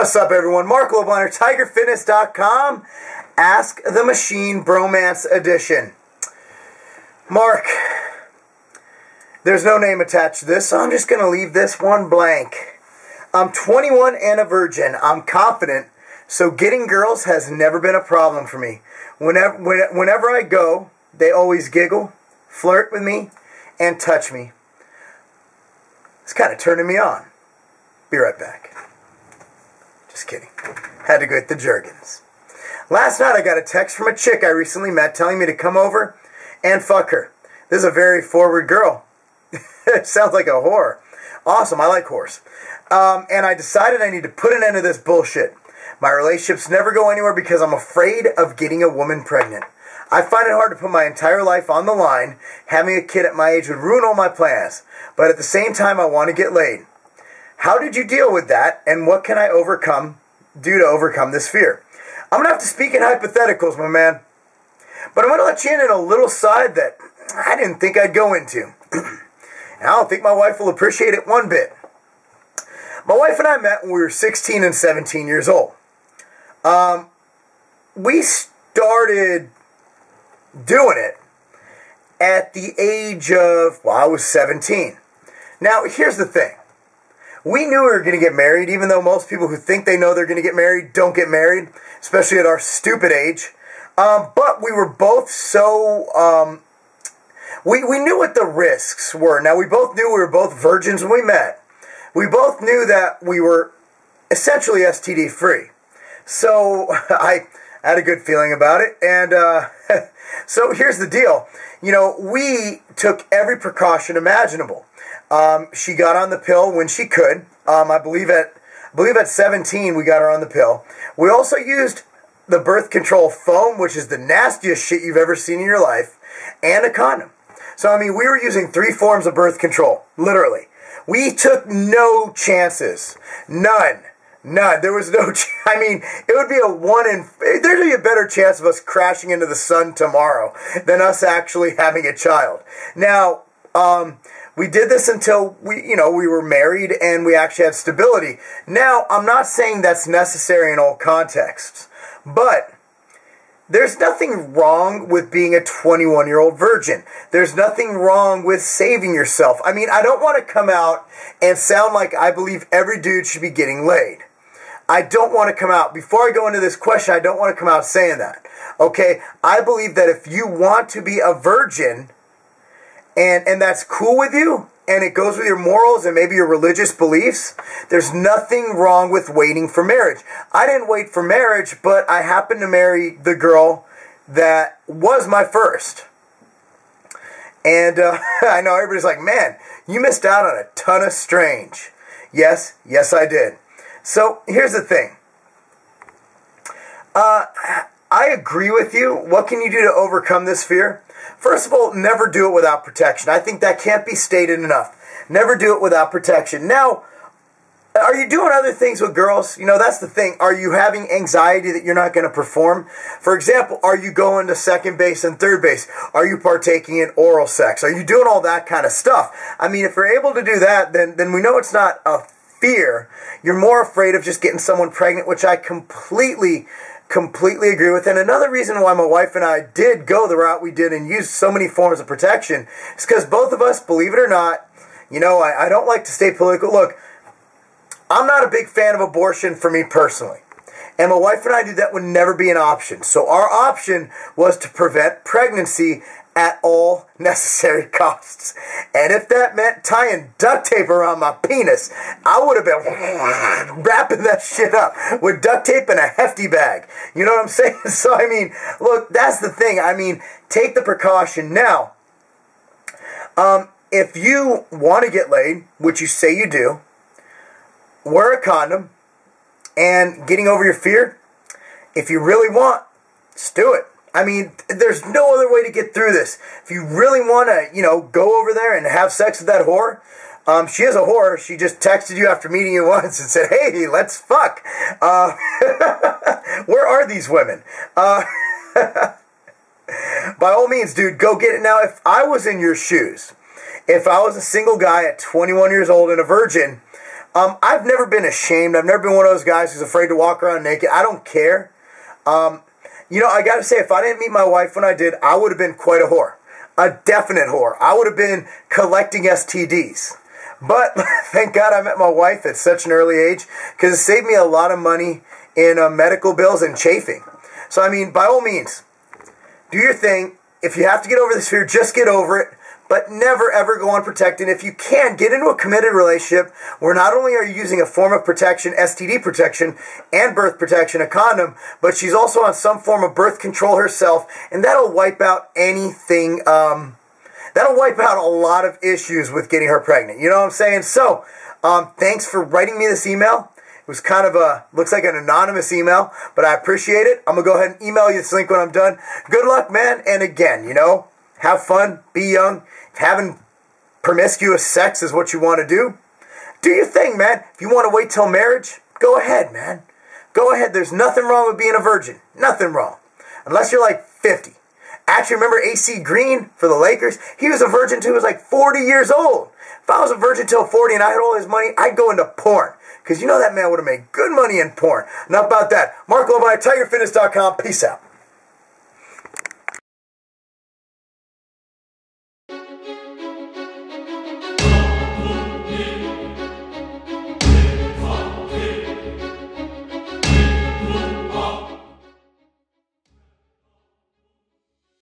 What's up, everyone? Marc Lobliner, TigerFitness.com. Ask the Machine BROmance Edition. Mark, there's no name attached to this, so I'm just going to leave this one blank. I'm 21 and a virgin. I'm confident, so getting girls has never been a problem for me. Whenever I go, they always giggle, flirt with me, and touch me. It's kind of turning me on. Be right back. Just kidding. Had to go get the Jergens. Last night I got a text from a chick I recently met telling me to come over and fuck her. This is a very forward girl. Sounds like a whore. Awesome, I like whores. And I decided I need to put an end to this bullshit. My relationships never go anywhere because I'm afraid of getting a woman pregnant. I find it hard to put my entire life on the line. Having a kid at my age would ruin all my plans. But at the same time, I want to get laid. How did you deal with that, and what can I do to overcome this fear? I'm going to have to speak in hypotheticals, my man. But I'm going to let you in on a little side that I didn't think I'd go into. And I don't think my wife will appreciate it one bit. My wife and I met when we were 16 and 17 years old. We started doing it at the age of, well, I was 17. Now, here's the thing. We knew we were going to get married, even though most people who think they know they're going to get married don't get married, especially at our stupid age. But we were both so, we knew what the risks were. Now, we both knew we were both virgins when we met. We both knew that we were essentially STD free. So, I had a good feeling about it. And so, here's the deal. You know, we took every precaution imaginable. She got on the pill when she could. I believe at 17 we got her on the pill. We also used the birth control foam, which is the nastiest shit you've ever seen in your life, and a condom. So, I mean, we were using 3 forms of birth control, literally. We took no chances. None. There was no I mean, it would be there'd be a better chance of us crashing into the sun tomorrow than us actually having a child. Now, we did this until we were married and we actually had stability. Now, I'm not saying that's necessary in all contexts, but there's nothing wrong with being a 21-year-old virgin. There's nothing wrong with saving yourself. I mean, I don't want to come out and sound like I believe every dude should be getting laid. I don't want to come out, before I go into this question, I don't want to come out saying that. Okay? I believe that if you want to be a virgin, and that's cool with you, and it goes with your morals and maybe your religious beliefs, there's nothing wrong with waiting for marriage. I didn't wait for marriage, but I happened to marry the girl that was my first. And I know everybody's like, man, you missed out on a ton of strange. Yes, I did. So, here's the thing. I agree with you. What can you do to overcome this fear? First of all, never do it without protection. I think that can't be stated enough. Never do it without protection. Now, are you doing other things with girls? You know, that's the thing. Are you having anxiety that you're not going to perform? For example, are you going to second base and third base? Are you partaking in oral sex? Are you doing all that kind of stuff? I mean, if you're able to do that, then we know it's not a fear. You're more afraid of just getting someone pregnant, which I completely agree with. And another reason why my wife and I did go the route we did and use so many forms of protection is because both of us, believe it or not, you know, I don't like to stay political. Look, I'm not a big fan of abortion for me personally. And my wife and I knew that would never be an option. So our option was to prevent pregnancy at all necessary costs. And if that meant tying duct tape around my penis, I would have been wrapping that shit up with duct tape and a hefty bag. You know what I'm saying? So, I mean, look, that's the thing. I mean, take the precaution. Now, if you want to get laid, which you say you do, wear a condom. And getting over your fear, if you really want, just do it. I mean, there's no other way to get through this. If you really want to, you know, go over there and have sex with that whore, she is a whore. She just texted you after meeting you once and said, hey, let's fuck. Where are these women? By all means, dude, go get it. Now, if I was in your shoes, if I was a single guy at 21 years old and a virgin, I've never been ashamed. I've never been one of those guys who's afraid to walk around naked. I don't care. You know, I got to say, if I didn't meet my wife when I did, I would have been quite a whore. A definite whore. I would have been collecting STDs. But thank God I met my wife at such an early age, because it saved me a lot of money in medical bills and chafing. So, I mean, by all means, do your thing. If you have to get over this fear, just get over it. But never, ever go unprotected. If you can, get into a committed relationship where not only are you using a form of protection, STD protection, and birth protection, a condom, but she's also on some form of birth control herself, and that'll wipe out anything, that'll wipe out a lot of issues with getting her pregnant. You know what I'm saying? So, thanks for writing me this email. It was kind of looks like an anonymous email, but I appreciate it. I'm going to go ahead and email you this link when I'm done. Good luck, man. And again, you know, have fun, be young. If having promiscuous sex is what you want to do your thing, man. If you want to wait till marriage, go ahead, man. Go ahead. There's nothing wrong with being a virgin. Nothing wrong. Unless you're like 50. Actually, remember AC Green for the Lakers? He was a virgin till he was like 40 years old. If I was a virgin till 40 and I had all his money, I'd go into porn. Because you know that man would have made good money in porn. Enough about that. Marc Lobliner, TigerFitness.com. Peace out.